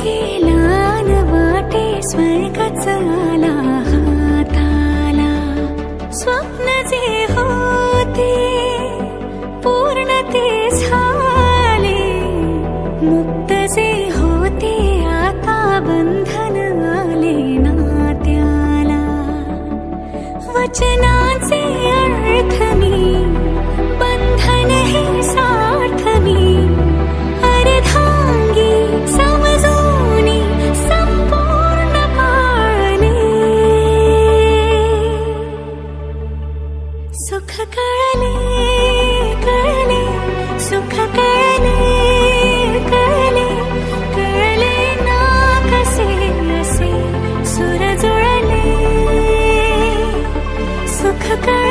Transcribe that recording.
गेला न वाटे स्वर्गच आला हाताला. स्वप्न जे होते पूर्ण ते झाले, मुक्त जे होते आता बंधन आले नात्याला. वचनाचे अर्थ मी, बंधन हे सार्थ मी, अर्धांगी समजूनी संपूर्ण पाळले. सुख कळले कळले, सुख कळले